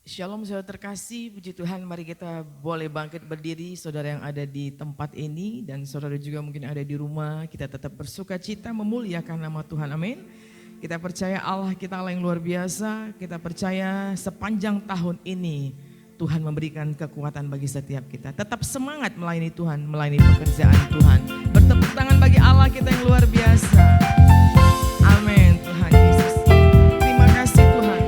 Shalom saudara terkasih, puji Tuhan, mari kita boleh bangkit berdiri, saudara yang ada di tempat ini dan saudara juga mungkin ada di rumah, kita tetap bersuka cita memuliakan nama Tuhan, amin. Kita percaya Allah kita Allah yang luar biasa, kita percaya sepanjang tahun ini Tuhan memberikan kekuatan bagi setiap kita. Tetap semangat melayani Tuhan, melayani pekerjaan Tuhan. Bertepuk tangan bagi Allah kita yang luar biasa. Amin, Tuhan Yesus. Terima kasih Tuhan.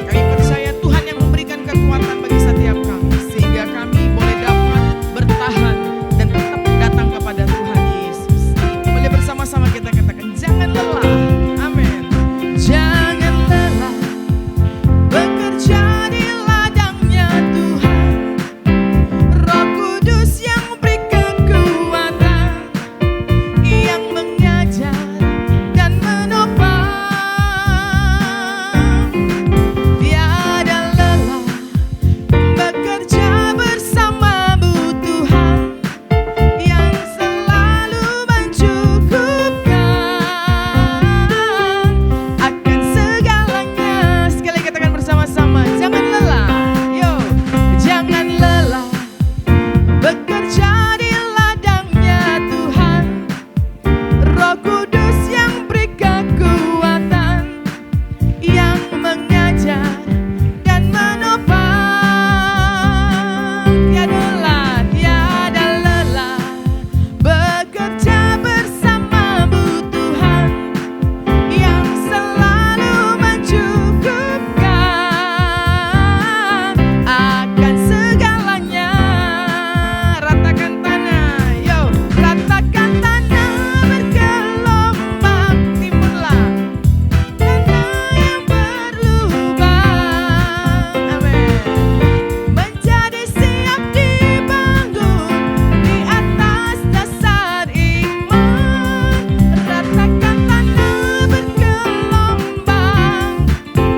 Kami percaya Tuhan yang memberikan kekuatan bagi setiap kami. Sehingga kami boleh dapat bertahan dan tetap datang kepada Tuhan Yesus. Boleh bersama-sama kita katakan, jangan lelah. Amin. Jangan lelah bekerja di ladangnya Tuhan. Roh Kudus yang beri kekuatan, yang mengajar dan menopang. Tiada lelah bekerja bersamamu Tuhan, yang selalu mencukupkan akan segalanya. Sekali katakan bersama-sama, jangan lelah. Yo, jangan lelah bekerja di ladangnya Tuhan. Roh Kudus yang beri kekuatan, yang mengajar dan menopang. Tiada lelah bekerja bersamamu Tuhan, yang selalu mencukupkan akan segalanya. Ratakan tanah, yo, ratakan tanah bergelombang, timbunlah tanah yang berlubang. Amin. Menjadi siap dibangun di atas dasar iman. Ratakan tanah bergelombang,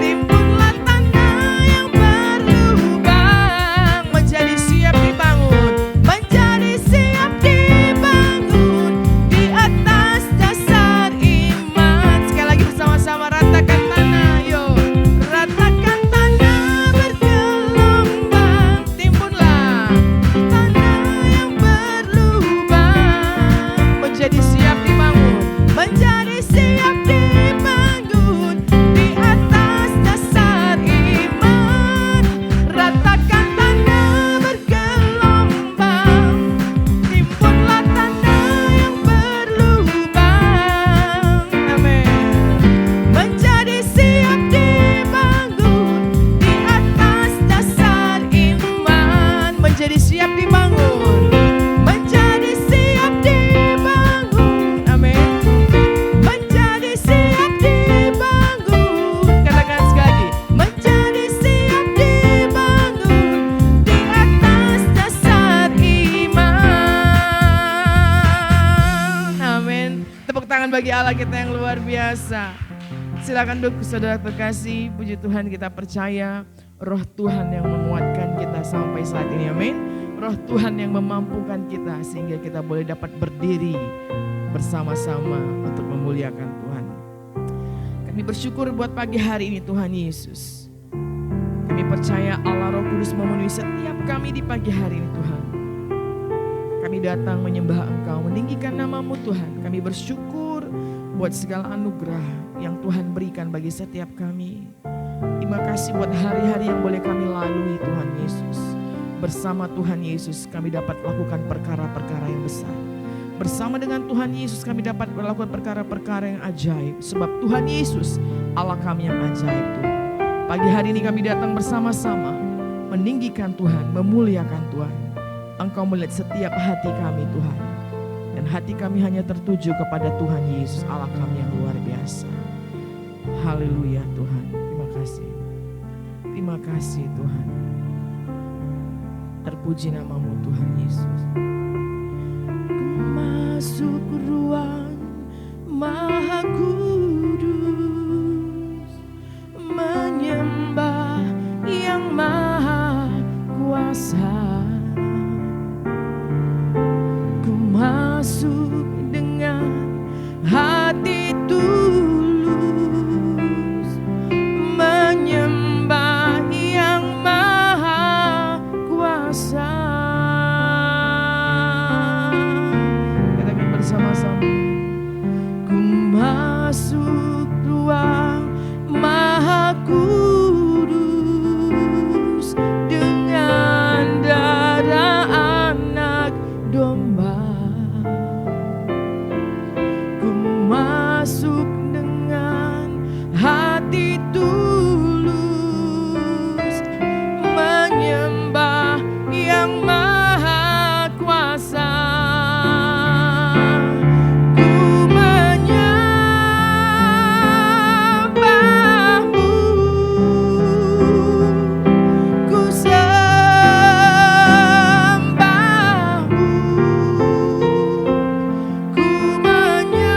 timbunlah tanah yang berlubang. Menjadi siap dibangun, menjadi siap dibangun di atas dasar iman. Sekali lagi bersama-sama, ratakan tanah, yo, ratakan tanah bergelombang, timbunlah tanah yang berlubang. Menjadi siap dibangun, menjadi siap dibangun di atas dasar iman. Ratakan tanah bergelombang, timbunlah tanah yang berlubang. Amin. Menjadi siap dibangun di atas dasar iman. Menjadi siap dibangun, menjadi siap dibangun. Amin. Menjadi siap dibangun. Katakan sekali lagi, menjadi siap dibangun di atas dasar iman. Amin. Tepuk tangan bagi Allah kita yang luar biasa. Silakan duduk saudara terkasih. Puji Tuhan, kita percaya Roh Tuhan yang menguatkan kita sampai saat ini. Amin. Roh Tuhan yang memampukan kita sehingga kita boleh dapat berdiri bersama-sama untuk memuliakan Tuhan. Kami bersyukur buat pagi hari ini Tuhan Yesus. Kami percaya Allah Roh Kudus memenuhi setiap kami di pagi hari ini Tuhan. Kami datang menyembah Engkau, meninggikan nama-Mu Tuhan. Kami bersyukur buat segala anugerah yang Tuhan berikan bagi setiap kami. Terima kasih buat hari-hari yang boleh kami lalui Tuhan Yesus. Bersama Tuhan Yesus kami dapat lakukan perkara-perkara yang besar. Bersama dengan Tuhan Yesus kami dapat melakukan perkara-perkara yang ajaib. Sebab Tuhan Yesus Allah kami yang ajaib Tuhan. Pagi hari ini kami datang bersama-sama meninggikan Tuhan, memuliakan Tuhan. Engkau melihat setiap hati kami Tuhan. Dan hati kami hanya tertuju kepada Tuhan Yesus Allah kami yang luar biasa. Haleluya Tuhan. Terima kasih. Terima kasih Tuhan. Terpuji nama-Mu Tuhan Yesus. Ku masuk ruang Maha Kudus, menyembah yang Maha Kuasa. Ku masuk dengan hati masuk dengan hati tulus, menyembah yang maha kuasa. Ku menyembahmu, ku sembahmu, ku menyembahmu,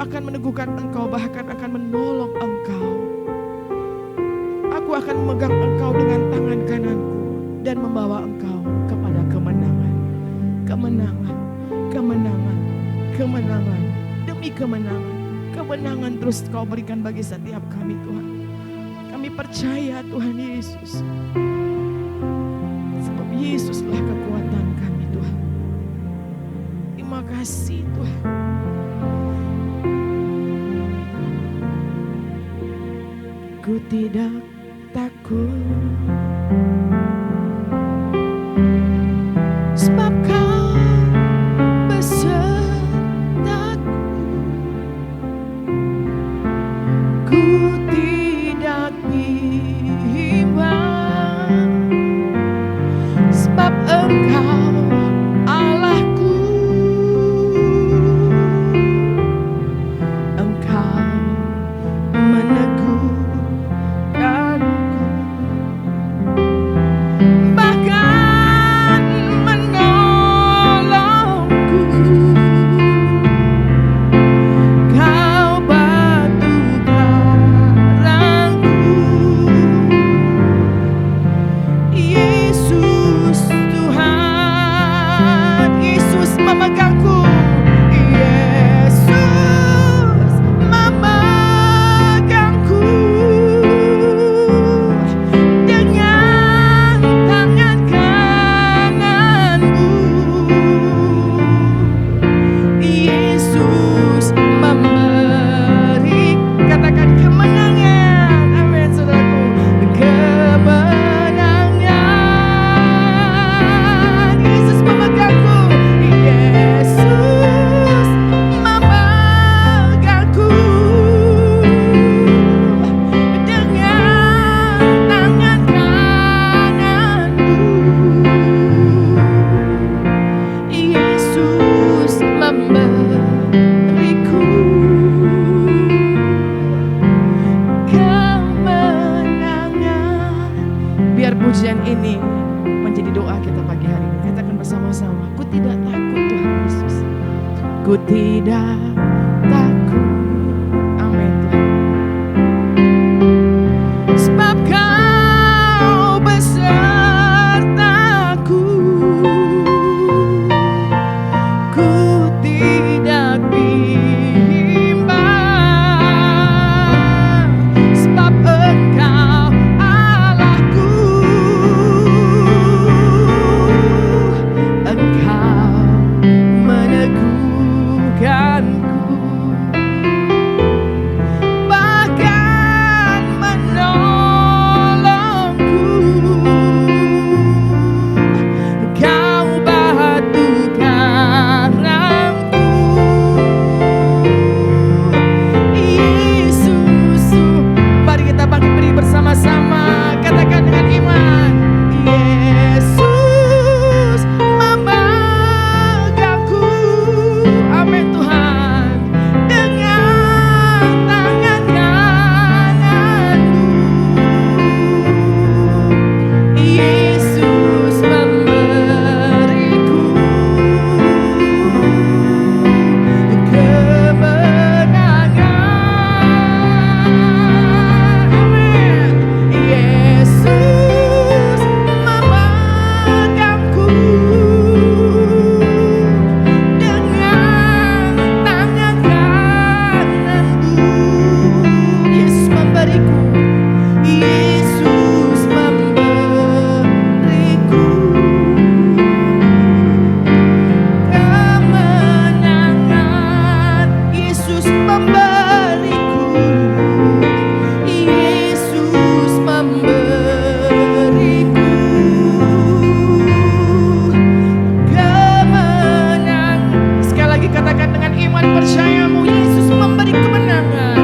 akan meneguhkan Engkau, bahkan akan menolong Engkau. Aku akan memegang Engkau dengan tangan kananku dan membawa Engkau kepada kemenangan. Kemenangan, kemenangan, kemenangan, demi kemenangan. Kemenangan terus Kau berikan bagi setiap kami Tuhan. Kami percaya Tuhan Yesus. Sebab Yesuslah kekuatan kami Tuhan. Terima kasih Tuhan. Ku tidak takut, sebab Kau besertaku. Ku tidak bimbang, sebab Engkau Allahku. Engkau meneguhkanku, bahkan menolongku. Kau batu karangku, Yesus Tuhan. Yesus memegangku, Yesus memegangku dengan tangan kananmu. Yesus memberi, katakan kemenangan. Amin saudaraku. Kemenangan. Yesus memegangku, Yesus memegangku dengan tangan kananmu. Yesus memberiku kemenangan. Biar pujian ini menjadi doa kita pagi hari ini. Katakan bersama-sama, ku tidak takut Tuhan Yesus. Ku tidak takut. Amin Tuhan. Sebab Kau besertaku. Ku tidak bimbang, sebab Engkau Allahku. Engkau meneguhkanku, bahkan menolongku. Kau batu karangku, Yesus. Mari kita bangkit berdiri bersama-sama, katakan dengan iman, Yesus memegangku. Amin Tuhan. Dengan tangan kananmu, Yesus memberiku kemenangan. Amin. Yesus memegangku dengan tangan kananmu. Yesus memberiku, Yesus memberiku kemenangan. Yesus memberiku, Yesus memberiku kemenangan. Sekali lagi katakan dengan iman percayamu, Yesus memberi kemenangan.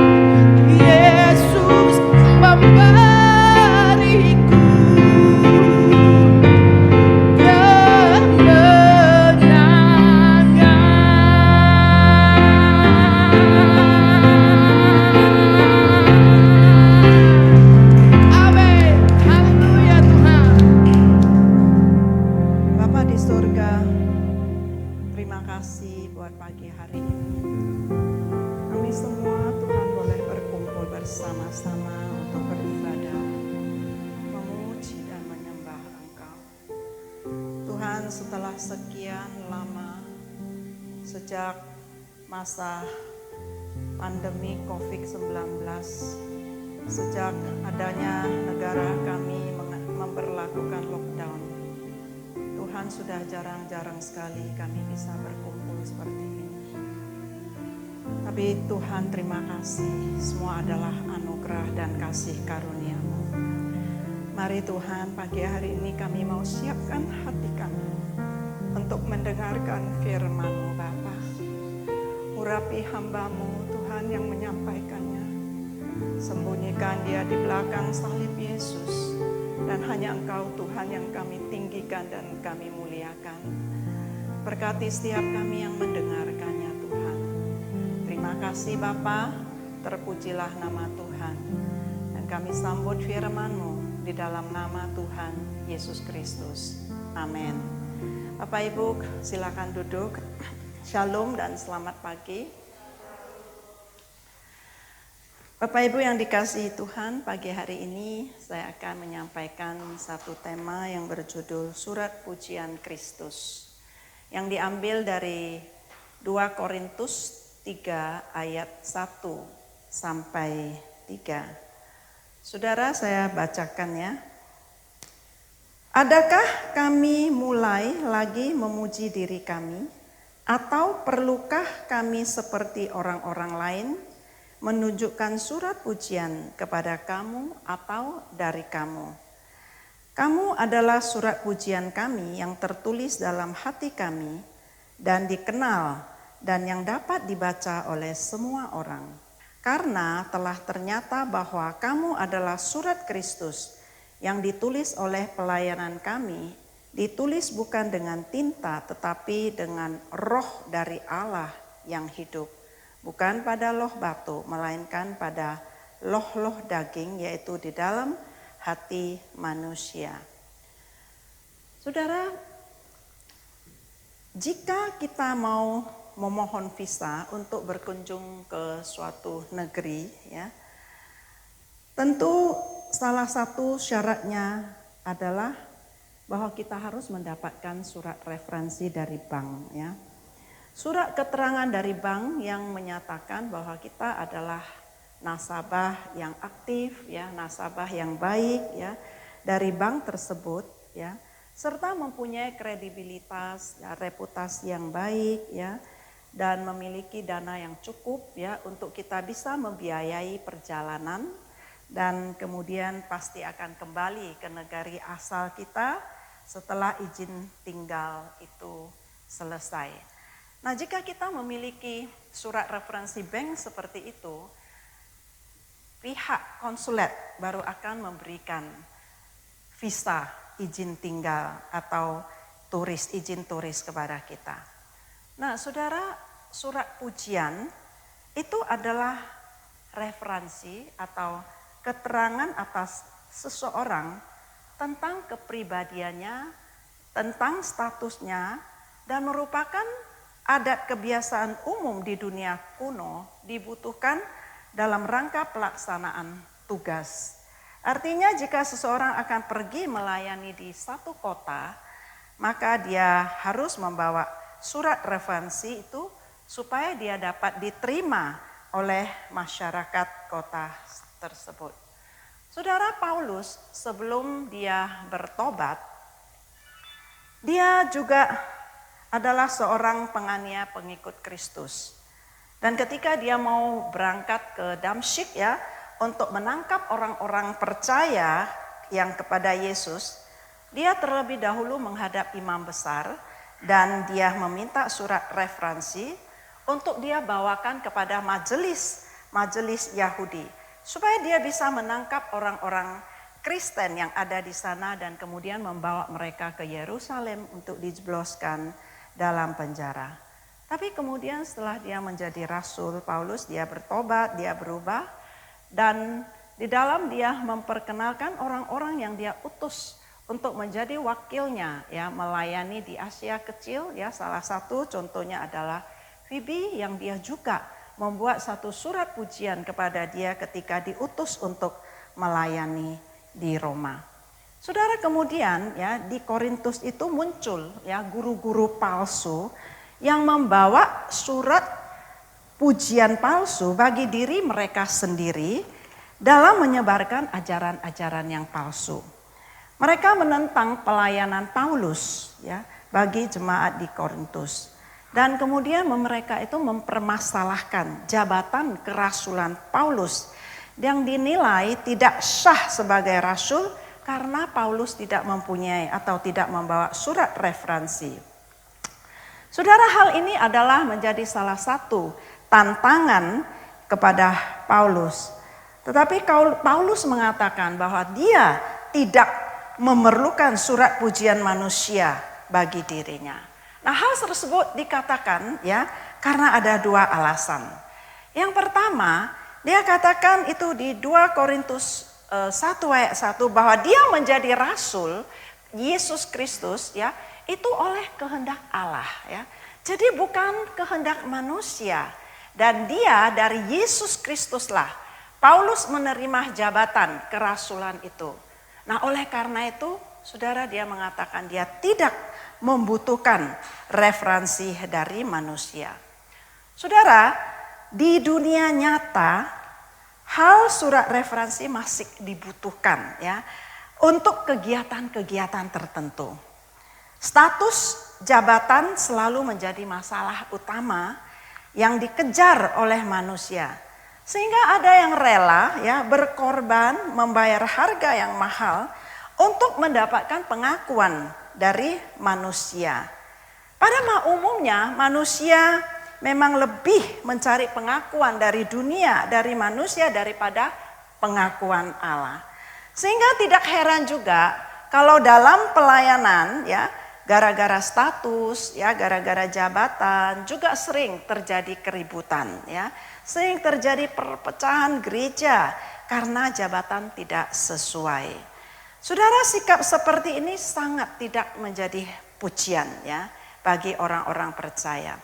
Yesus memberiku kemenangan. Amin. Haleluya Tuhan. Bapa di surga, terima kasih buat pagi hari ini. Kami kami semua Tuhan boleh berkumpul bersama-sama untuk beribadah, memuji dan menyembah Engkau. Tuhan, setelah sekian lama, sejak masa pandemi COVID-19, sejak adanya negara kami memberlakukan lockdown, Tuhan, sudah jarang-jarang sekali kami bisa berkumpul seperti ini. Tapi Tuhan, terima kasih, semua adalah anugerah dan kasih karunia-Mu. Mari Tuhan, pagi hari ini kami mau siapkan hati kami untuk mendengarkan firman-Mu Bapa. Urapi hamba-Mu Tuhan yang menyampaikannya. Sembunyikan dia di belakang salib Yesus. Dan hanya Engkau Tuhan yang kami tinggikan dan kami muliakan. Berkati setiap kami yang mendengarkannya Tuhan. Terima kasih Bapa, terpujilah nama Tuhan. Dan kami sambut firman-Mu di dalam nama Tuhan Yesus Kristus. Amin. Bapak Ibu silakan duduk. Shalom dan selamat pagi. Bapak Ibu yang dikasihi Tuhan, pagi hari ini saya akan menyampaikan satu tema yang berjudul Surat Pujian Kristus, yang diambil dari 2 Korintus 3 ayat 1 sampai 3. Saudara, saya bacakan ya. Adakah kami mulai lagi memuji diri kami, atau perlukah kami seperti orang-orang lain menunjukkan surat pujian kepada kamu atau dari kamu? Kamu adalah surat pujian kami yang tertulis dalam hati kami dan dikenal dan yang dapat dibaca oleh semua orang. Karena telah ternyata bahwa kamu adalah surat Kristus yang ditulis oleh pelayanan kami, ditulis bukan dengan tinta tetapi dengan roh dari Allah yang hidup. Bukan pada loh batu, melainkan pada loh-loh daging, yaitu di dalam hati manusia. Saudara, jika kita mau memohon visa untuk berkunjung ke suatu negeri, ya, tentu salah satu syaratnya adalah bahwa kita harus mendapatkan surat referensi dari bank, ya. Surat keterangan dari bank yang menyatakan bahwa kita adalah nasabah yang aktif, ya, nasabah yang baik, ya, dari bank tersebut, ya, serta mempunyai kredibilitas, ya, reputasi yang baik, ya, dan memiliki dana yang cukup, ya, untuk kita bisa membiayai perjalanan dan kemudian pasti akan kembali ke negeri asal kita setelah izin tinggal itu selesai. Nah, jika kita memiliki surat referensi bank seperti itu, pihak konsulat baru akan memberikan visa izin tinggal atau izin turis kepada kita. Nah, saudara, surat pujian itu adalah referensi atau keterangan atas seseorang tentang kepribadiannya, tentang statusnya, dan merupakan adat kebiasaan umum di dunia kuno dibutuhkan dalam rangka pelaksanaan tugas. Artinya jika seseorang akan pergi melayani di satu kota, maka dia harus membawa surat referensi itu supaya dia dapat diterima oleh masyarakat kota tersebut. Saudara, Paulus sebelum dia bertobat, dia juga adalah seorang penganiaya pengikut Kristus. Dan ketika dia mau berangkat ke Damsyik, ya, untuk menangkap orang-orang percaya yang kepada Yesus, dia terlebih dahulu menghadap imam besar dan dia meminta surat referensi untuk dia bawakan kepada majelis Yahudi, supaya dia bisa menangkap orang-orang Kristen yang ada di sana dan kemudian membawa mereka ke Yerusalem untuk dijebloskan dalam penjara. Tapi kemudian setelah dia menjadi rasul Paulus, dia bertobat, dia berubah, dan di dalam dia memperkenalkan orang-orang yang dia utus untuk menjadi wakilnya, ya, melayani di Asia Kecil, ya. Salah satu contohnya adalah Fibi yang dia juga membuat satu surat pujian kepada dia ketika diutus untuk melayani di Roma. Saudara, kemudian ya di Korintus itu muncul ya guru-guru palsu yang membawa surat pujian palsu bagi diri mereka sendiri dalam menyebarkan ajaran-ajaran yang palsu. Mereka menentang pelayanan Paulus ya bagi jemaat di Korintus. Dan kemudian mereka itu mempermasalahkan jabatan kerasulan Paulus yang dinilai tidak sah sebagai rasul karena Paulus tidak mempunyai atau tidak membawa surat referensi. Saudara, hal ini adalah menjadi salah satu tantangan kepada Paulus. Tetapi Paulus mengatakan bahwa dia tidak memerlukan surat pujian manusia bagi dirinya. Nah, hal tersebut dikatakan ya karena ada dua alasan. Yang pertama, dia katakan itu di 2 Korintus 1 ayat 1 bahwa dia menjadi rasul Yesus Kristus ya itu oleh kehendak Allah ya. Jadi bukan kehendak manusia, dan dia dari Yesus Kristuslah Paulus menerima jabatan kerasulan itu. Nah, oleh karena itu saudara, dia mengatakan dia tidak membutuhkan referensi dari manusia. Saudara, di dunia nyata hal surat referensi masih dibutuhkan ya untuk kegiatan-kegiatan tertentu. Status jabatan selalu menjadi masalah utama yang dikejar oleh manusia. Sehingga ada yang rela ya berkorban, membayar harga yang mahal untuk mendapatkan pengakuan dari manusia. Pada umumnya manusia memang lebih mencari pengakuan dari dunia, dari manusia daripada pengakuan Allah. Sehingga tidak heran juga kalau dalam pelayanan ya gara-gara status ya, gara-gara jabatan juga sering terjadi keributan ya. Sering terjadi perpecahan gereja karena jabatan tidak sesuai. Saudara, sikap seperti ini sangat tidak menjadi pujian ya bagi orang-orang percaya.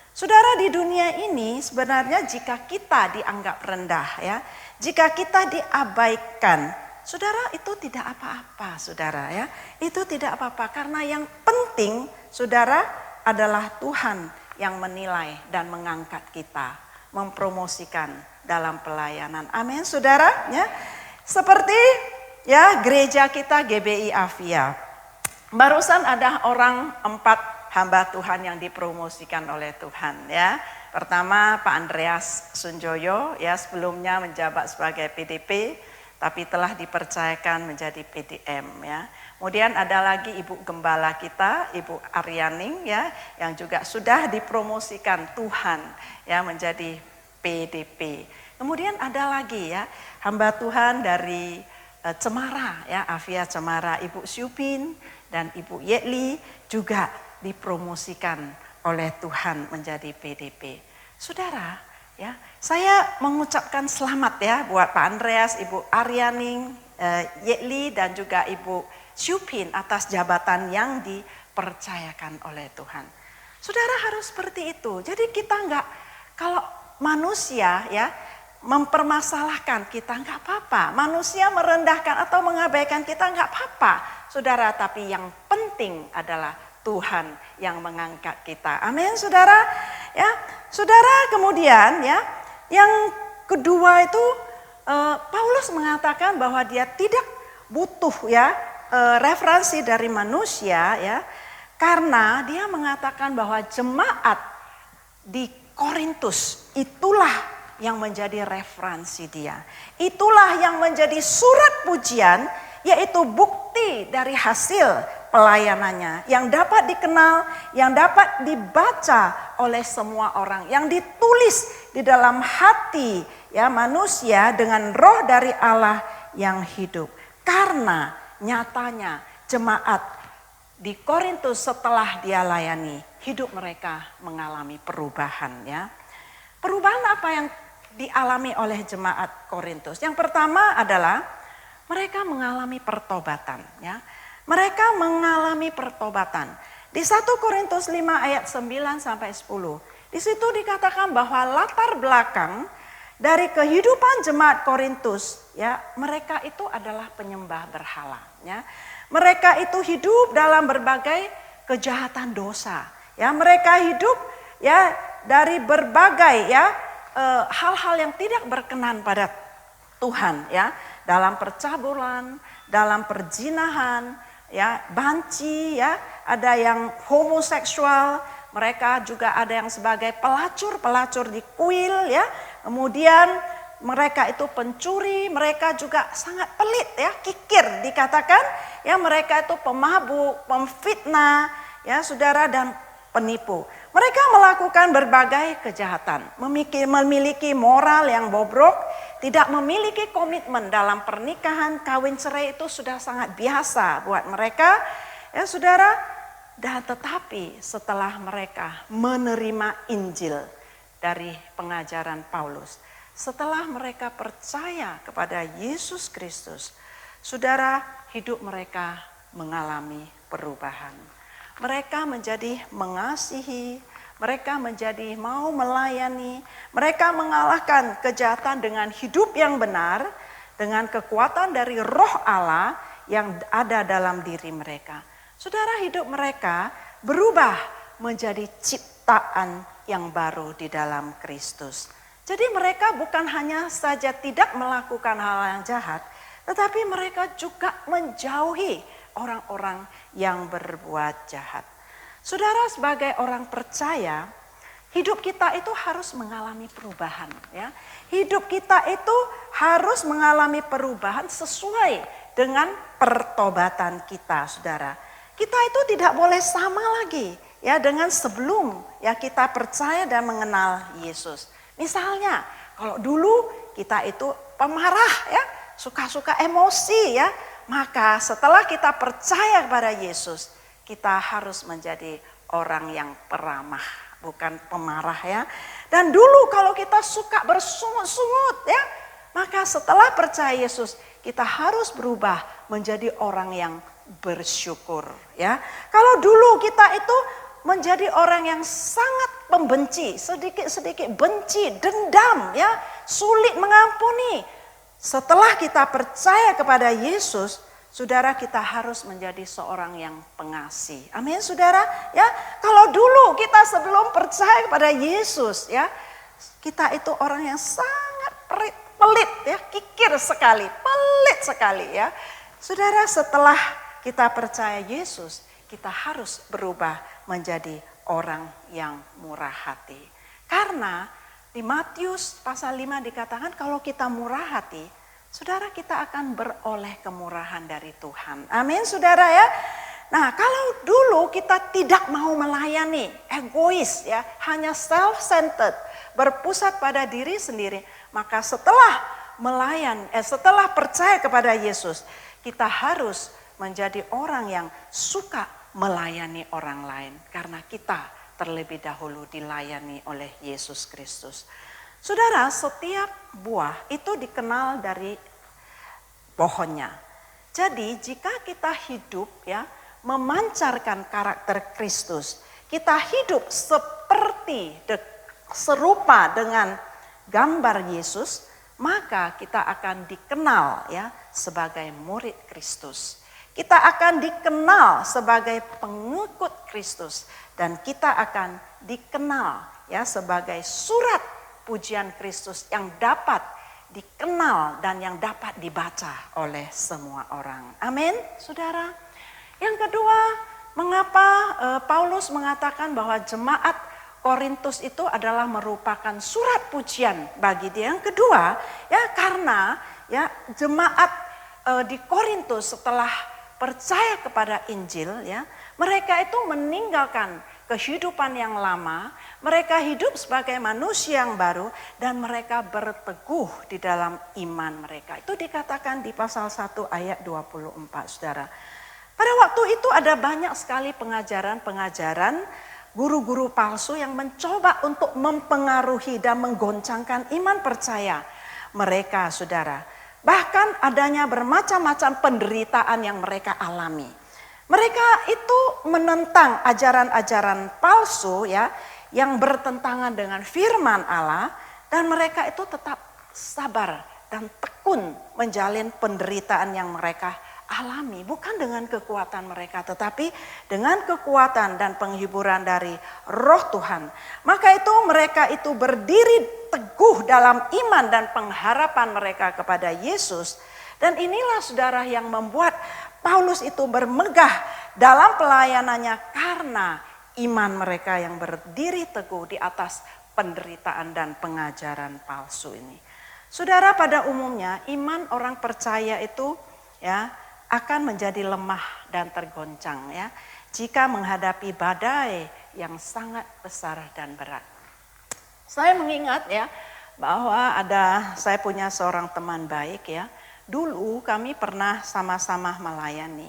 Saudara, di dunia ini sebenarnya jika kita dianggap rendah ya, jika kita diabaikan, saudara, itu tidak apa-apa, saudara ya. Itu tidak apa-apa karena yang penting saudara adalah Tuhan yang menilai dan mengangkat kita, mempromosikan dalam pelayanan. Amin, saudara ya. Seperti ya gereja kita GBI Avia. Barusan ada orang 4 hamba Tuhan yang dipromosikan oleh Tuhan ya. Pertama Pak Andreas Sunjoyo ya, sebelumnya menjabat sebagai PDP tapi telah dipercayakan menjadi PDM ya. Kemudian ada lagi Ibu Gembala kita, Ibu Aryaning ya, yang juga sudah dipromosikan Tuhan ya menjadi PDP. Kemudian ada lagi ya hamba Tuhan dari Cemara ya, Avia Cemara, Ibu Syupin dan Ibu Yetli juga dipromosikan oleh Tuhan menjadi PDP. Saudara, ya, saya mengucapkan selamat ya buat Pak Andreas, Ibu Aryaning, Yetli dan juga Ibu Syupin atas jabatan yang dipercayakan oleh Tuhan. Saudara, harus seperti itu. Jadi kita enggak, kalau manusia ya mempermasalahkan kita enggak apa-apa. Manusia merendahkan atau mengabaikan kita enggak apa-apa. Saudara, tapi yang penting adalah Tuhan yang mengangkat kita. Amin, saudara. Ya, saudara, kemudian ya, yang kedua itu Paulus mengatakan bahwa dia tidak butuh ya referensi dari manusia ya, karena dia mengatakan bahwa jemaat di Korintus itulah yang menjadi referensi dia. Itulah yang menjadi surat pujian, yaitu bukti dari hasil pelayanannya yang dapat dikenal, yang dapat dibaca oleh semua orang, yang ditulis di dalam hati ya manusia dengan roh dari Allah yang hidup. Karena nyatanya jemaat di Korintus setelah dia layani, hidup mereka mengalami perubahan ya. Perubahan apa yang dialami oleh jemaat Korintus? Yang pertama adalah mereka mengalami pertobatan ya. Mereka mengalami pertobatan. Di 1 Korintus 5 ayat 9 sampai 10 Di situ dikatakan bahwa latar belakang dari kehidupan jemaat Korintus, ya, mereka itu adalah penyembah berhala, ya. Mereka itu hidup dalam berbagai kejahatan dosa, ya. Mereka hidup, ya, dari berbagai, ya, hal-hal yang tidak berkenan pada Tuhan, ya, dalam percabulan, dalam perzinahan, ya, banci, ya, ada yang homoseksual, mereka juga ada yang sebagai pelacur di kuil, ya. Kemudian mereka itu pencuri, mereka juga sangat pelit, ya, kikir dikatakan, ya, mereka itu pemabuk, pemfitnah, ya, saudara, dan penipu. Mereka melakukan berbagai kejahatan, memiliki moral yang bobrok, tidak memiliki komitmen dalam pernikahan, kawin cerai itu sudah sangat biasa buat mereka, ya, saudara. Dan tetapi setelah mereka menerima Injil dari pengajaran Paulus, setelah mereka percaya kepada Yesus Kristus, saudara, hidup mereka mengalami perubahan. Mereka menjadi mengasihi, mereka menjadi mau melayani, mereka mengalahkan kejahatan dengan hidup yang benar, dengan kekuatan dari Roh Allah yang ada dalam diri mereka. Saudara, hidup mereka berubah menjadi ciptaan yang baru di dalam Kristus. Jadi mereka bukan hanya saja tidak melakukan hal yang jahat, tetapi mereka juga menjauhi orang-orang yang berbuat jahat. Saudara, sebagai orang percaya, hidup kita itu harus mengalami perubahan, ya. Hidup kita itu harus mengalami perubahan sesuai dengan pertobatan kita, saudara. Kita itu tidak boleh sama lagi, ya, dengan sebelum, ya, kita percaya dan mengenal Yesus. Misalnya, kalau dulu kita itu pemarah, ya, suka-suka emosi, ya, maka setelah kita percaya kepada Yesus, kita harus menjadi orang yang peramah, bukan pemarah, ya. Dan dulu kalau kita suka bersungut-sungut, ya, maka setelah percaya Yesus, kita harus berubah menjadi orang yang bersyukur, ya. Kalau dulu kita itu menjadi orang yang sangat pembenci, sedikit-sedikit benci, dendam, ya, sulit mengampuni. Setelah kita percaya kepada Yesus, saudara, kita harus menjadi seorang yang pengasih. Amin, saudara, ya. Kalau dulu kita sebelum percaya kepada Yesus, ya, kita itu orang yang sangat pelit, ya, kikir sekali, pelit sekali, ya. Saudara, setelah kita percaya Yesus, kita harus berubah menjadi orang yang murah hati. Karena di Matius pasal 5 dikatakan kalau kita murah hati, saudara, kita akan beroleh kemurahan dari Tuhan. Amin, saudara, ya. Nah, kalau dulu kita tidak mau melayani, egois, ya, hanya self-centered, berpusat pada diri sendiri, maka setelah setelah percaya kepada Yesus, kita harus menjadi orang yang suka melayani orang lain karena kita terlebih dahulu dilayani oleh Yesus Kristus. Saudara, setiap buah itu dikenal dari pohonnya. Jadi jika kita hidup, ya, memancarkan karakter Kristus, kita hidup serupa dengan gambar Yesus, maka kita akan dikenal, ya, sebagai murid Kristus. Kita akan dikenal sebagai pengikut Kristus dan kita akan dikenal, ya, sebagai surat pujian Kristus yang dapat dikenal dan yang dapat dibaca oleh semua orang. Amin, saudara. Yang kedua, mengapa Paulus mengatakan bahwa jemaat Korintus itu adalah merupakan surat pujian bagi dia. Yang kedua, ya, karena, ya, jemaat di Korintus setelah percaya kepada Injil, ya, mereka itu meninggalkan kehidupan yang lama, mereka hidup sebagai manusia yang baru dan mereka berteguh di dalam iman mereka. Itu dikatakan di pasal 1 ayat 24, saudara. Pada waktu itu ada banyak sekali pengajaran-pengajaran guru-guru palsu yang mencoba untuk mempengaruhi dan menggoncangkan iman percaya mereka, saudara. Bahkan adanya bermacam-macam penderitaan yang mereka alami. Mereka itu menentang ajaran-ajaran palsu, ya, yang bertentangan dengan firman Allah, dan mereka itu tetap sabar dan tekun menjalin penderitaan yang mereka alami. Bukan dengan kekuatan mereka, tetapi dengan kekuatan dan penghiburan dari Roh Tuhan. Maka itu mereka itu berdiri teguh dalam iman dan pengharapan mereka kepada Yesus. Dan inilah saudara yang membuat Paulus itu bermegah dalam pelayanannya karena iman mereka yang berdiri teguh di atas penderitaan dan pengajaran palsu ini. Saudara, pada umumnya iman orang percaya itu ya akan menjadi lemah dan tergoncang ya jika menghadapi badai yang sangat besar dan berat. Saya mengingat ya bahwa saya punya seorang teman baik ya. Dulu kami pernah sama-sama melayani.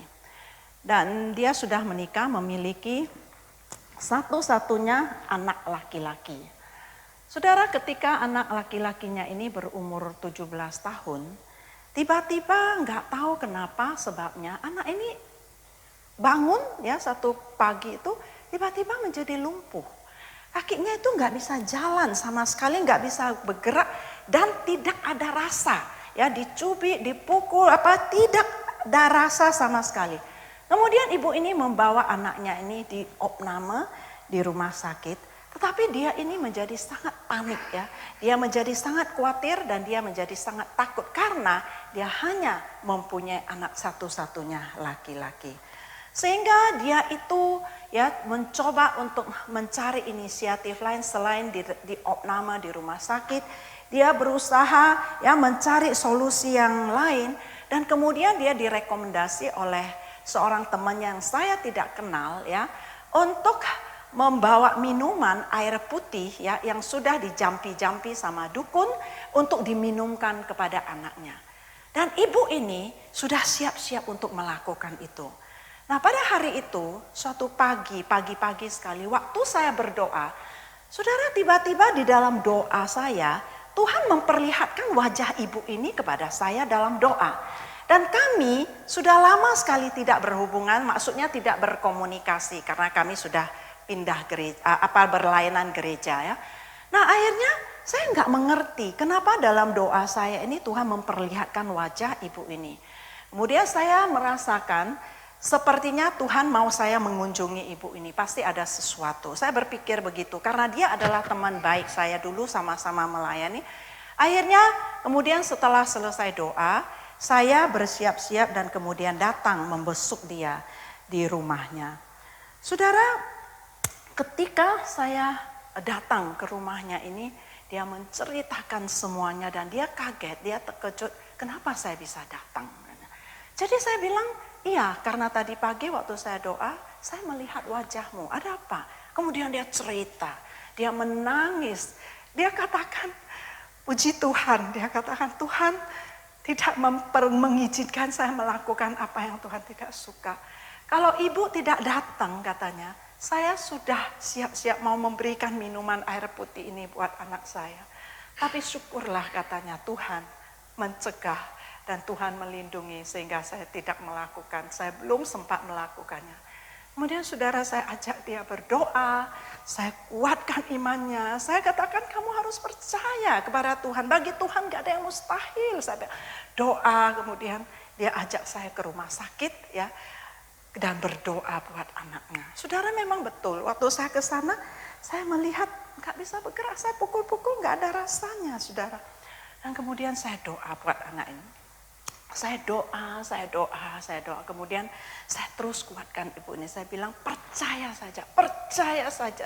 Dan dia sudah menikah, memiliki satu-satunya anak laki-laki. Saudara, ketika anak laki-lakinya ini berumur 17 tahun, tiba-tiba nggak tahu kenapa sebabnya anak ini bangun ya satu pagi itu tiba-tiba menjadi lumpuh. Kakinya itu nggak bisa jalan sama sekali, nggak bisa bergerak dan tidak ada rasa. Ya dicubit, dipukul, tidak ada rasa sama sekali. Kemudian ibu ini membawa anaknya ini di opname di rumah sakit. Tetapi dia ini menjadi sangat panik ya. Dia menjadi sangat khawatir dan dia menjadi sangat takut. Karena dia hanya mempunyai anak satu-satunya laki-laki. Sehingga dia itu ya mencoba untuk mencari inisiatif lain selain di opname di rumah sakit. Dia berusaha ya mencari solusi yang lain dan kemudian dia direkomendasi oleh seorang teman yang saya tidak kenal ya untuk membawa minuman air putih ya yang sudah dijampi-jampi sama dukun untuk diminumkan kepada anaknya. Dan ibu ini sudah siap-siap untuk melakukan itu. Nah, pada hari itu suatu pagi sekali waktu saya berdoa, saudara, tiba-tiba di dalam doa saya Tuhan memperlihatkan wajah ibu ini kepada saya dalam doa. Dan kami sudah lama sekali tidak berhubungan, maksudnya tidak berkomunikasi karena kami sudah pindah gereja, berlainan gereja ya. Nah, akhirnya saya nggak mengerti kenapa dalam doa saya ini Tuhan memperlihatkan wajah ibu ini. Kemudian saya merasakan sepertinya Tuhan mau saya mengunjungi ibu ini, pasti ada sesuatu. Saya berpikir begitu karena dia adalah teman baik saya dulu sama-sama melayani. Akhirnya kemudian setelah selesai doa, saya bersiap-siap dan kemudian datang membesuk dia di rumahnya. Saudara, ketika saya datang ke rumahnya ini, dia menceritakan semuanya dan dia kaget, dia terkejut, kenapa saya bisa datang? Jadi saya bilang, iya, karena tadi pagi waktu saya doa, saya melihat wajahmu, ada apa? Kemudian dia cerita, dia menangis, dia katakan, puji Tuhan, dia katakan Tuhan tidak mengizinkan saya melakukan apa yang Tuhan tidak suka. Kalau ibu tidak datang katanya, saya sudah siap-siap mau memberikan minuman air putih ini buat anak saya. Tapi syukurlah katanya Tuhan mencegah. Dan Tuhan melindungi sehingga saya tidak melakukan, saya belum sempat melakukannya. Kemudian saudara, saya ajak dia berdoa, saya kuatkan imannya. Saya katakan kamu harus percaya kepada Tuhan, bagi Tuhan gak ada yang mustahil. Saya doa, kemudian dia ajak saya ke rumah sakit ya dan berdoa buat anaknya. Saudara, memang betul, waktu saya ke sana, saya melihat gak bisa bergerak, saya pukul-pukul gak ada rasanya saudara. Dan kemudian saya doa buat anak ini. Saya doa. Kemudian saya terus kuatkan ibu ini. Saya bilang percaya saja.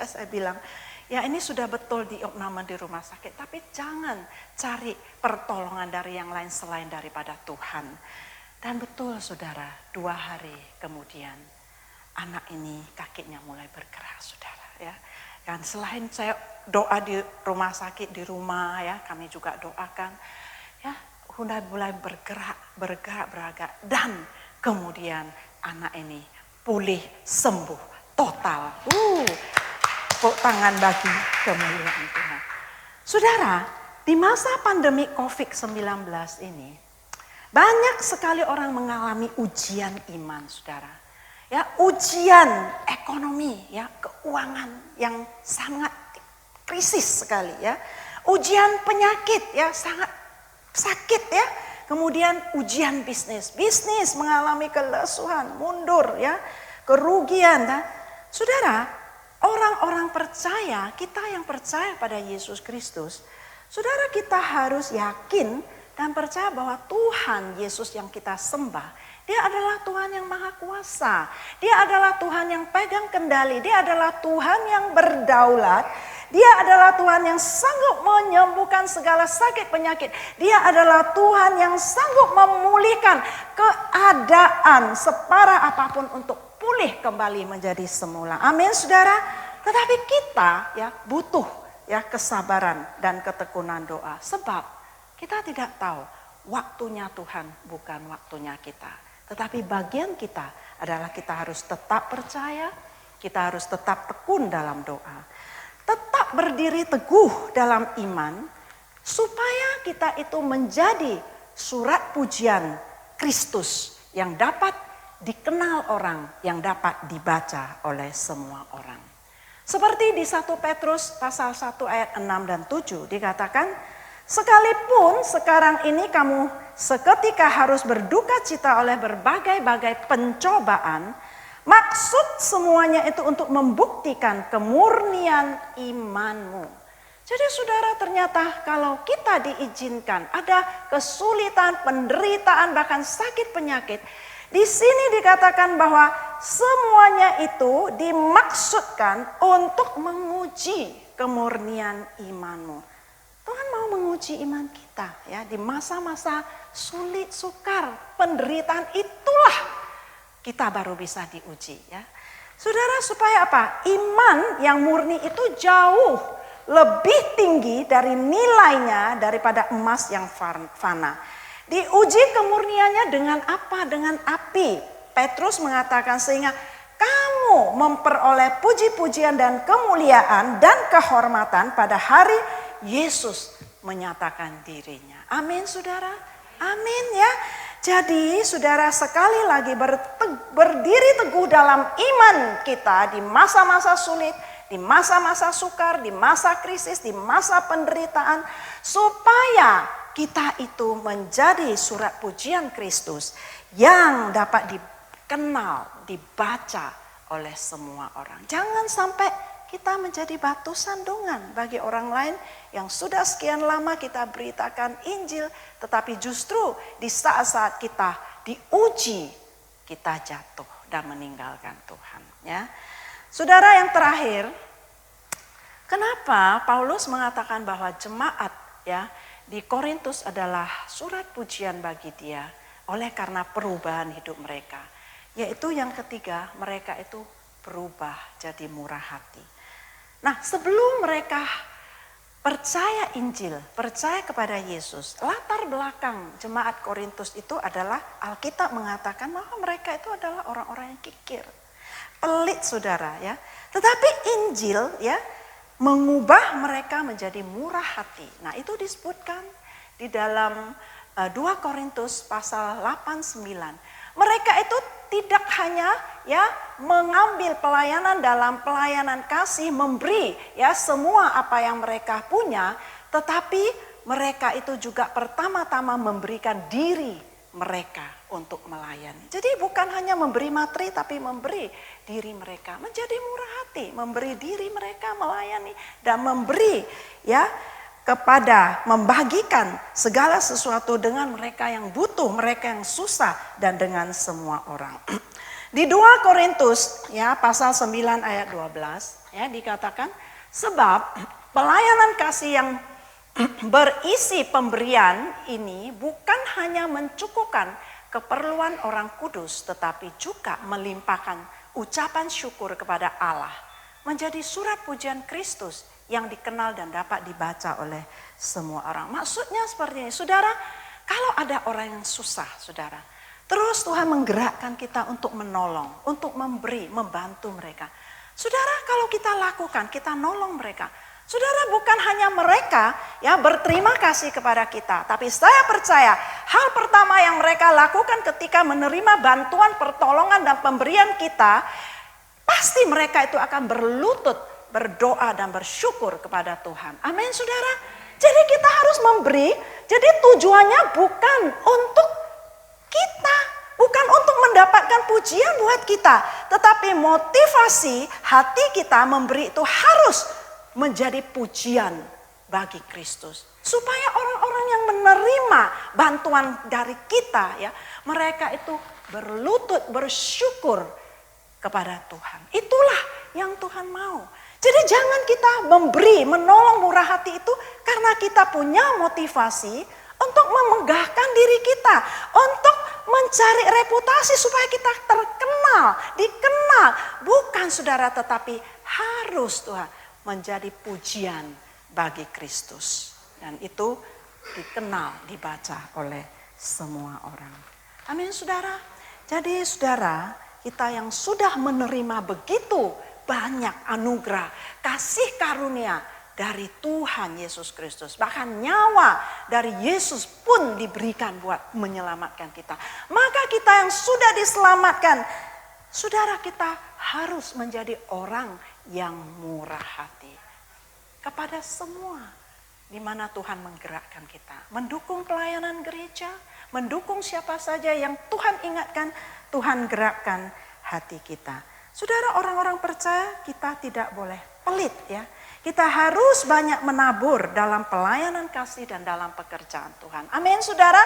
Saya bilang ya ini sudah betul di opname di rumah sakit. Tapi jangan cari pertolongan dari yang lain selain daripada Tuhan. Dan betul saudara, 2 hari kemudian anak ini kakinya mulai bergerak saudara ya. Dan selain saya doa di rumah sakit, di rumah ya kami juga doakan ya. Mulai bergerak dan kemudian anak ini pulih sembuh total. Tepuk tangan bagi kemuliaan Tuhan. Saudara, di masa pandemi COVID-19 ini banyak sekali orang mengalami ujian iman, saudara. Ya, ujian ekonomi, ya, keuangan yang sangat krisis sekali ya. Ujian penyakit ya, sangat sakit ya. Kemudian ujian bisnis. Bisnis mengalami kelesuan, mundur ya, kerugian. Ya. Saudara, orang-orang percaya, kita yang percaya pada Yesus Kristus, saudara kita harus yakin dan percaya bahwa Tuhan Yesus yang kita sembah, Dia adalah Tuhan yang maha kuasa. Dia adalah Tuhan yang pegang kendali. Dia adalah Tuhan yang berdaulat. Dia adalah Tuhan yang sanggup menyembuhkan segala sakit penyakit. Dia adalah Tuhan yang sanggup memulihkan keadaan separah apapun untuk pulih kembali menjadi semula. Amin saudara. Tetapi kita ya butuh ya kesabaran dan ketekunan doa. Sebab kita tidak tahu waktunya Tuhan bukan waktunya kita. Tetapi bagian kita adalah kita harus tetap percaya, kita harus tetap tekun dalam doa. Tetap berdiri teguh dalam iman supaya kita itu menjadi surat pujian Kristus yang dapat dikenal orang, yang dapat dibaca oleh semua orang. Seperti di 1 Petrus pasal 1 ayat 6 dan 7 dikatakan, sekalipun sekarang ini kamu seketika harus berduka cita oleh berbagai-bagai pencobaan, maksud semuanya itu untuk membuktikan kemurnian imanmu. Jadi saudara, ternyata kalau kita diizinkan ada kesulitan, penderitaan, bahkan sakit penyakit, di sini dikatakan bahwa semuanya itu dimaksudkan untuk menguji kemurnian imanmu. Tuhan mau menguji iman kita ya di masa-masa sulit, sukar, penderitaan, itulah kita baru bisa diuji ya. Saudara, supaya apa? Iman yang murni itu jauh lebih tinggi dari nilainya daripada emas yang fana. Diuji kemurniannya dengan apa? Dengan api. Petrus mengatakan sehingga kamu memperoleh puji-pujian dan kemuliaan dan kehormatan pada hari Yesus menyatakan dirinya. Amin saudara. Amin ya. Jadi saudara, sekali lagi berdiri teguh dalam iman kita di masa-masa sulit, di masa-masa sukar, di masa krisis, di masa penderitaan. Supaya kita itu menjadi surat pujian Kristus yang dapat dikenal, dibaca oleh semua orang. Jangan sampai kita menjadi batu sandungan bagi orang lain yang sudah sekian lama kita beritakan Injil, tetapi justru di saat-saat kita diuji, kita jatuh dan meninggalkan Tuhan. Ya, saudara, yang terakhir, kenapa Paulus mengatakan bahwa jemaat ya di Korintus adalah surat pujian bagi dia? Oleh karena perubahan hidup mereka, yaitu yang ketiga, mereka itu berubah jadi murah hati. Nah, sebelum mereka percaya Injil, percaya kepada Yesus, latar belakang jemaat Korintus itu adalah Alkitab mengatakan bahwa mereka itu adalah orang-orang yang kikir, pelit saudara ya. Tetapi Injil ya mengubah mereka menjadi murah hati. Nah, itu disebutkan di dalam 2 Korintus pasal 8-9. Mereka itu tidak hanya ya mengambil pelayanan dalam pelayanan kasih, memberi ya semua apa yang mereka punya, tetapi mereka itu juga pertama-tama memberikan diri mereka untuk melayani. Jadi bukan hanya memberi materi, tapi memberi diri mereka menjadi murah hati, memberi diri mereka melayani dan memberi ya kepada membagikan segala sesuatu dengan mereka yang butuh, mereka yang susah dan dengan semua orang. Di 2 Korintus ya pasal 9 ayat 12 ya dikatakan, sebab pelayanan kasih yang berisi pemberian ini bukan hanya mencukupkan keperluan orang kudus, tetapi juga melimpahkan ucapan syukur kepada Allah, menjadi surat pujian Kristus yang dikenal dan dapat dibaca oleh semua orang. Maksudnya seperti ini, saudara, kalau ada orang yang susah, saudara, terus Tuhan menggerakkan kita untuk menolong, untuk memberi, membantu mereka. Saudara, kalau kita lakukan, kita nolong mereka. Saudara, bukan hanya mereka ya berterima kasih kepada kita, tapi saya percaya hal pertama yang mereka lakukan ketika menerima bantuan, pertolongan dan pemberian kita, pasti mereka itu akan berlutut berdoa dan bersyukur kepada Tuhan. Amin saudara. Jadi kita harus memberi. Jadi tujuannya bukan untuk kita. Bukan untuk mendapatkan pujian buat kita. Tetapi motivasi hati kita memberi itu harus menjadi pujian bagi Kristus. Supaya orang-orang yang menerima bantuan dari kita, ya, mereka itu berlutut bersyukur kepada Tuhan. Itulah yang Tuhan mau. Jadi jangan kita memberi, menolong murah hati itu karena kita punya motivasi untuk memegahkan diri kita. Untuk mencari reputasi supaya kita terkenal, dikenal. Bukan saudara, tetapi harus Tuhan menjadi pujian bagi Kristus. Dan itu dikenal, dibaca oleh semua orang. Amin saudara. Jadi saudara, kita yang sudah menerima begitu banyak anugerah, kasih karunia dari Tuhan Yesus Kristus. Bahkan nyawa dari Yesus pun diberikan buat menyelamatkan kita. Maka kita yang sudah diselamatkan, saudara, kita harus menjadi orang yang murah hati. Kepada semua di mana Tuhan menggerakkan kita. Mendukung pelayanan gereja, mendukung siapa saja yang Tuhan ingatkan, Tuhan gerakkan hati kita. Saudara, orang-orang percaya kita tidak boleh pelit ya. Kita harus banyak menabur dalam pelayanan kasih dan dalam pekerjaan Tuhan. Amin saudara.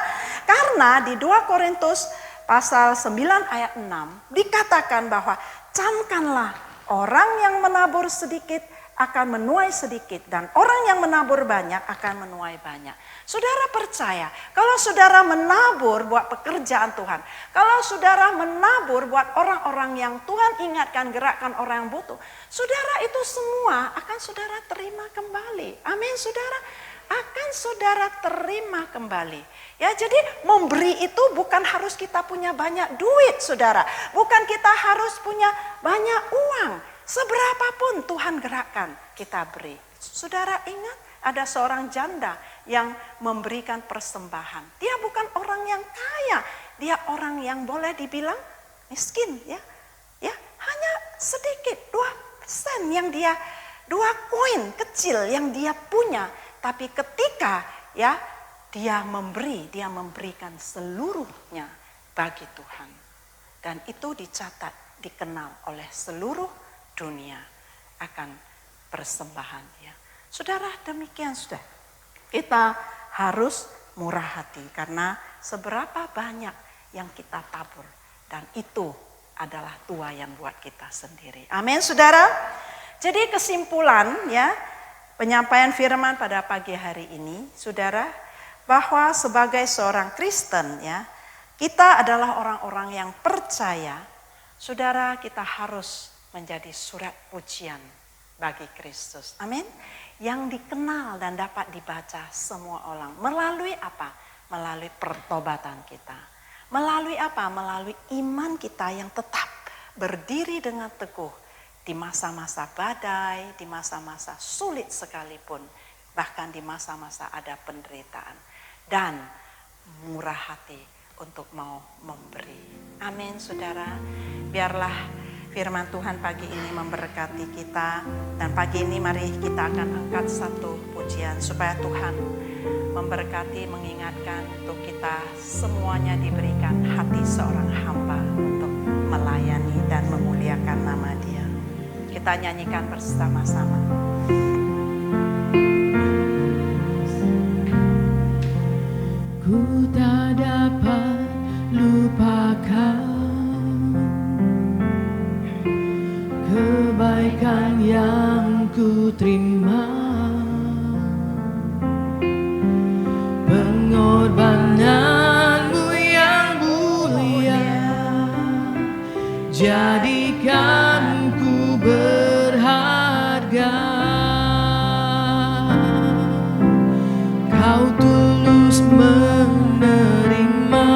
Karena di 2 Korintus pasal 9 ayat 6 dikatakan bahwa camkanlah orang yang menabur sedikit akan menuai sedikit dan orang yang menabur banyak akan menuai banyak. Saudara percaya, kalau saudara menabur buat pekerjaan Tuhan, kalau saudara menabur buat orang-orang yang Tuhan ingatkan, gerakkan orang yang butuh, saudara itu semua akan saudara terima kembali. Amin saudara, akan saudara terima kembali. Ya, jadi memberi itu bukan harus kita punya banyak duit saudara, bukan kita harus punya banyak uang. Seberapapun Tuhan gerakkan, kita beri. Saudara ingat ada seorang janda yang memberikan persembahan. Dia bukan orang yang kaya, dia orang yang boleh dibilang miskin ya. Ya, hanya sedikit 2% yang dia 2 koin kecil yang dia punya, tapi ketika ya dia memberi, dia memberikan seluruhnya bagi Tuhan. Dan itu dicatat, dikenal oleh seluruh dunia akan persembahan ya. Saudara, demikian sudah. Kita harus murah hati karena seberapa banyak yang kita tabur dan itu adalah tuaian buat kita sendiri. Amin saudara. Jadi kesimpulan ya penyampaian firman pada pagi hari ini saudara, bahwa sebagai seorang Kristen ya, kita adalah orang-orang yang percaya. Saudara, kita harus menjadi surat pujian bagi Kristus. Amin. Yang dikenal dan dapat dibaca semua orang. Melalui apa? Melalui pertobatan kita. Melalui apa? Melalui iman kita yang tetap berdiri dengan teguh di masa-masa badai, di masa-masa sulit sekalipun. Bahkan di masa-masa ada penderitaan. Dan murah hati untuk mau memberi. Amin saudara. Biarlah firman Tuhan pagi ini memberkati kita. Dan pagi ini mari kita akan angkat satu pujian supaya Tuhan memberkati, mengingatkan untuk kita semuanya diberikan hati seorang hamba untuk melayani dan memuliakan nama Dia. Kita nyanyikan bersama-sama. Ku tak dapat lupakan kebaikan yang ku terima, pengorbananmu yang mulia, jadikan ku berharga. Kau tulus menerima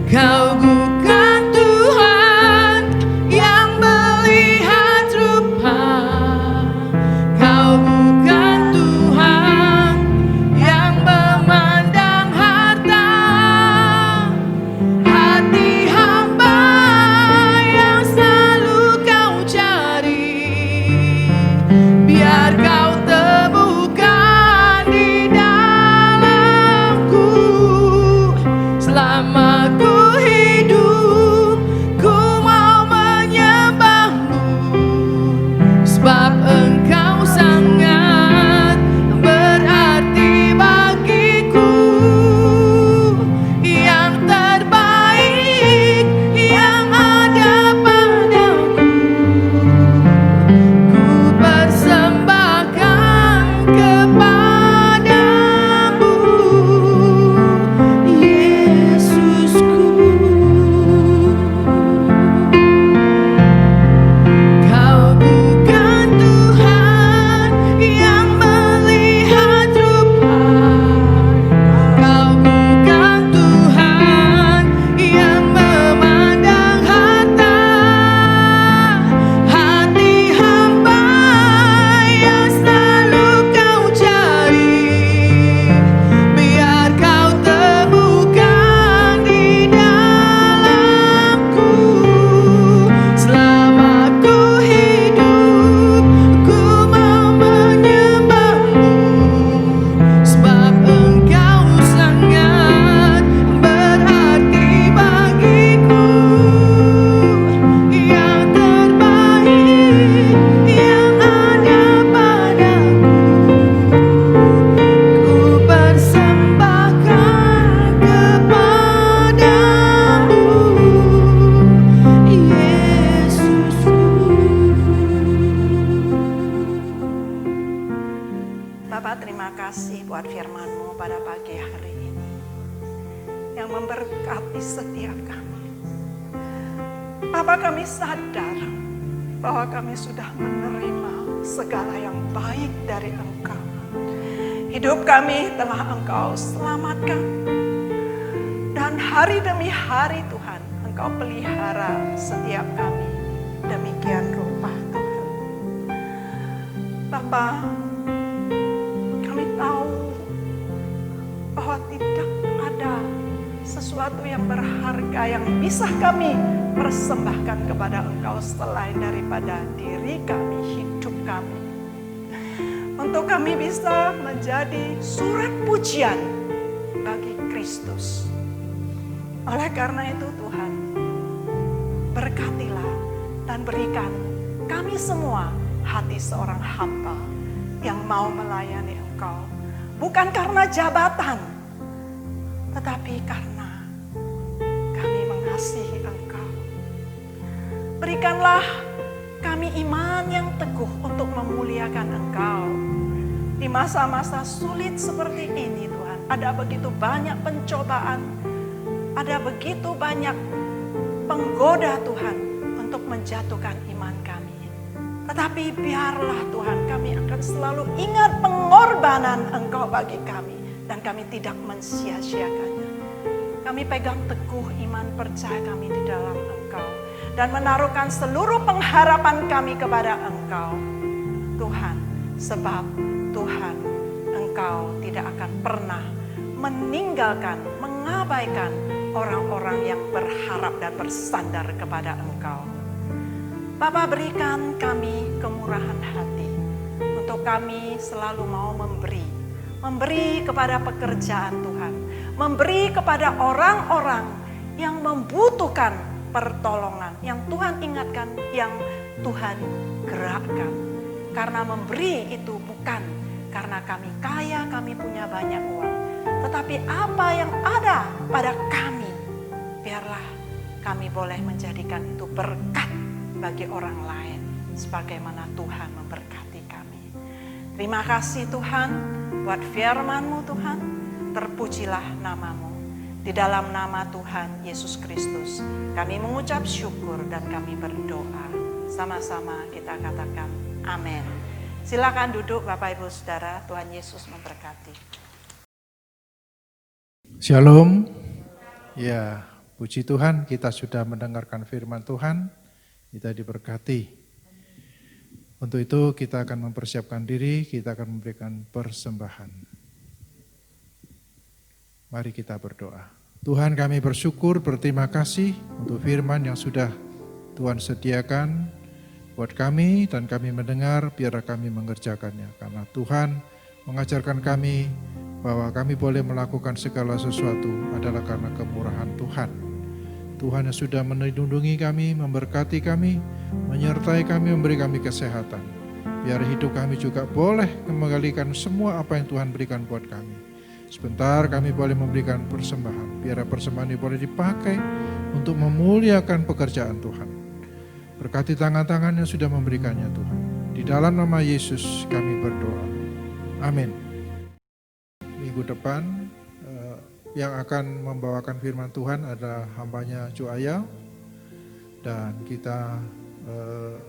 Kau bukan Tuhan yang melihat rupa, Kau bukan Tuhan yang memandang harta. Hati hamba yang selalu Kau cari, biar Kau temukan di dalamku. Selama ku hidup, ku mau menyembah-Mu, sebab Engkau sangat berarti bagiku. Yang terbaik yang ada padaku, ku persembahkan kepadamu, Yesusku. Kau bukan Tuhan yang melihat rupa, Kau bukan Tuhan yang memandang harta. Hati hamba yang selalu Kau cari, biar Kau temukan di dalamku. Selama ku hidup, ku mau menyembah-Mu, sebab Engkau sangat berarti bagiku. Yang terbaik yang ada padaku, ku persembahkan kepadamu, Yesusku. Bapak, terima kasih buat firman-Mu pada pagi hari ini yang memberkati setiap kami. Bapak, kami sadar bahwa kami sudah menerima segala yang baik dari Engkau. Hidup kami telah Engkau selamatkan, dan hari demi hari Tuhan Engkau pelihara setiap kami demikian rupa Tuhan. Bapak, kami tahu bahwa tidak ada sesuatu yang berharga yang bisa kami persembahkan kepada Engkau selain daripada diri kami, hidup kami. Untuk kami bisa menjadi surat pujian bagi Kristus. Oleh karena itu Tuhan, berkatilah dan berikan kami semua hati seorang hamba yang mau melayani Engkau. Bukan karena jabatan, tetapi karena kami mengasihi Engkau. Berikanlah kami iman yang teguh untuk memuliakan Engkau. Di masa-masa sulit seperti ini Tuhan, ada begitu banyak pencobaan, ada begitu banyak penggoda Tuhan untuk menjatuhkan iman kami. Tetapi biarlah Tuhan, kami akan selalu ingat pengorbanan Engkau bagi kami, dan kami tidak mensia-siakannya. Kami pegang teguh iman percaya kami di dalam Engkau, dan menaruhkan seluruh pengharapan kami kepada Engkau, Tuhan. Sebab Tuhan, Engkau tidak akan pernah meninggalkan, mengabaikan orang-orang yang berharap dan bersandar kepada Engkau. Bapa, berikan kami kemurahan hati untuk kami selalu mau memberi kepada pekerjaan Tuhan, memberi kepada orang-orang yang membutuhkan pertolongan, yang Tuhan ingatkan, yang Tuhan gerakkan. Karena memberi itu bukan karena kami kaya, kami punya banyak uang, tetapi apa yang ada pada kami, biarlah kami boleh menjadikan itu berkat bagi orang lain, sebagaimana Tuhan memberkati kami. Terima kasih Tuhan buat firman-Mu Tuhan, terpujilah nama-Mu. Di dalam nama Tuhan Yesus Kristus kami mengucap syukur dan kami berdoa. Sama-sama kita katakan amin. Silakan duduk Bapak Ibu Saudara, Tuhan Yesus memberkati. Shalom. Ya, Puji Tuhan, kita sudah mendengarkan firman Tuhan, kita diberkati. Untuk itu kita akan mempersiapkan diri, kita akan memberikan persembahan. Mari kita berdoa. Tuhan, kami bersyukur, berterima kasih untuk firman yang sudah Tuhan sediakan buat kami, dan kami mendengar, biarlah kami mengerjakannya. Karena Tuhan mengajarkan kami bahwa kami boleh melakukan segala sesuatu adalah karena kemurahan Tuhan. Tuhan yang sudah melindungi kami, memberkati kami, menyertai kami, memberi kami kesehatan. Biar hidup kami juga boleh mengembalikan semua apa yang Tuhan berikan buat kami. Sebentar kami boleh memberikan persembahan. Biar persembahan ini boleh dipakai untuk memuliakan pekerjaan Tuhan. Berkati tangan-tangan yang sudah memberikannya Tuhan. Di dalam nama Yesus kami berdoa. Amin. Minggu depan yang akan membawakan firman Tuhan adalah hambanya Cu Aya, dan kita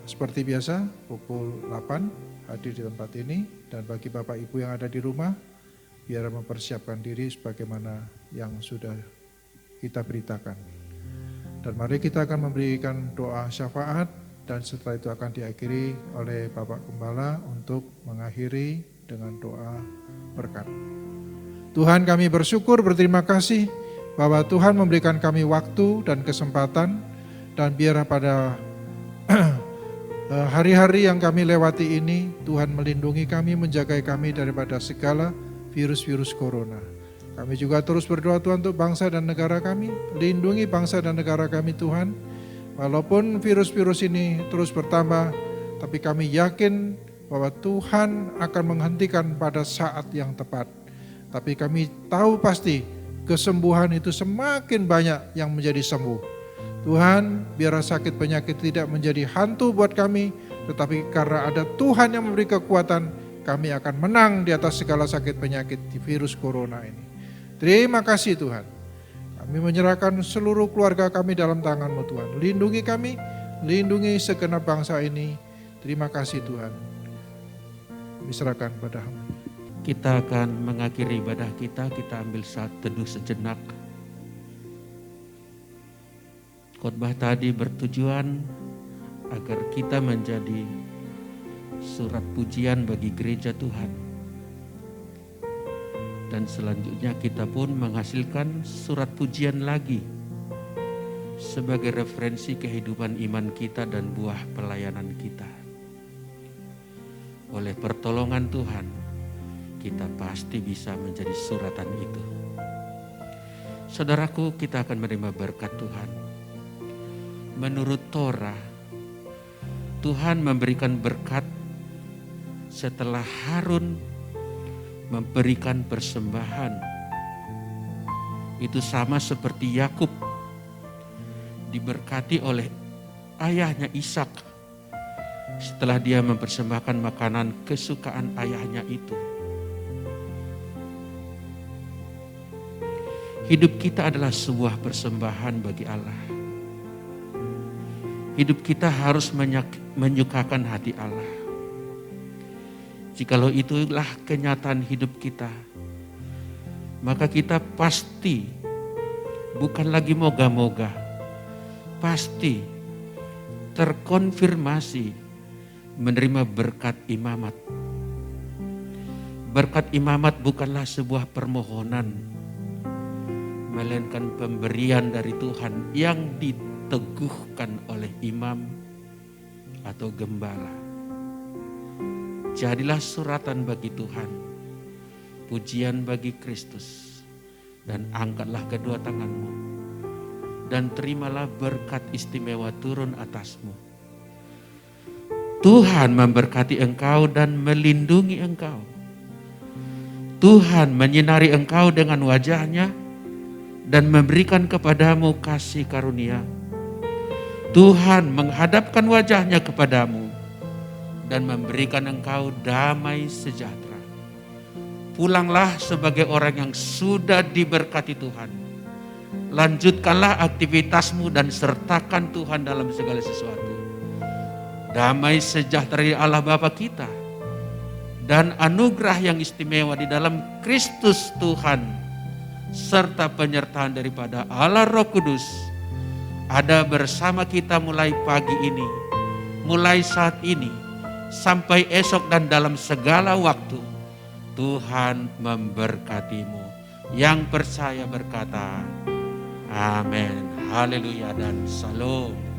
seperti biasa pukul 8 hadir di tempat ini. Dan bagi Bapak Ibu yang ada di rumah, biar mempersiapkan diri sebagaimana yang sudah kita beritakan. Dan mari kita akan memberikan doa syafaat, dan setelah itu akan diakhiri oleh Bapak Gembala untuk mengakhiri dengan doa berkat. Tuhan, kami bersyukur, berterima kasih bahwa Tuhan memberikan kami waktu dan kesempatan, dan biar pada hari-hari yang kami lewati ini, Tuhan melindungi kami, menjaga kami daripada segala virus-virus corona. Kami juga terus berdoa Tuhan untuk bangsa dan negara kami, lindungi bangsa dan negara kami Tuhan. Walaupun virus-virus ini terus bertambah, tapi kami yakin bahwa Tuhan akan menghentikan pada saat yang tepat. Tapi kami tahu pasti kesembuhan itu semakin banyak yang menjadi sembuh. Tuhan, biar sakit penyakit tidak menjadi hantu buat kami, tetapi karena ada Tuhan yang memberi kekuatan, kami akan menang di atas segala sakit penyakit di virus corona ini. Terima kasih Tuhan. Kami menyerahkan seluruh keluarga kami dalam tangan-Mu Tuhan. Lindungi kami, lindungi segenap bangsa ini. Terima kasih Tuhan. Kami serahkan pada-Mu. Kita akan mengakhiri ibadah kita ambil saat teduh sejenak. Khotbah tadi bertujuan agar kita menjadi surat pujian bagi gereja Tuhan. Dan selanjutnya kita pun menghasilkan surat pujian lagi sebagai referensi kehidupan iman kita dan buah pelayanan kita. Oleh pertolongan Tuhan, kita pasti bisa menjadi suratan itu. Saudaraku, kita akan menerima berkat Tuhan. Menurut Torah, Tuhan memberikan berkat setelah Harun memberikan persembahan. Itu sama seperti Yakub diberkati oleh ayahnya Ishak setelah dia mempersembahkan makanan kesukaan ayahnya itu. Hidup kita adalah sebuah persembahan bagi Allah. Hidup kita harus menyukakan hati Allah. Jikalau itulah kenyataan hidup kita, maka kita pasti bukan lagi moga-moga, pasti terkonfirmasi menerima berkat imamat. Berkat imamat bukanlah sebuah permohonan, melainkan pemberian dari Tuhan yang diteguhkan oleh imam atau gembala. Jadilah suratan bagi Tuhan, pujian bagi Kristus, dan angkatlah kedua tanganmu, dan terimalah berkat istimewa turun atasmu. Tuhan memberkati engkau dan melindungi engkau. Tuhan menyinari engkau dengan wajahnya dan memberikan kepadamu kasih karunia. Tuhan menghadapkan wajahnya kepadamu dan memberikan engkau damai sejahtera. Pulanglah sebagai orang yang sudah diberkati Tuhan. Lanjutkanlah aktivitasmu dan sertakan Tuhan dalam segala sesuatu. Damai sejahtera dari Allah Bapa kita dan anugerah yang istimewa di dalam Kristus Tuhan serta penyertaan daripada Allah Roh Kudus ada bersama kita mulai pagi ini, mulai saat ini, sampai esok dan dalam segala waktu. Tuhan memberkatimu. Yang percaya berkata, amin, haleluya dan salam.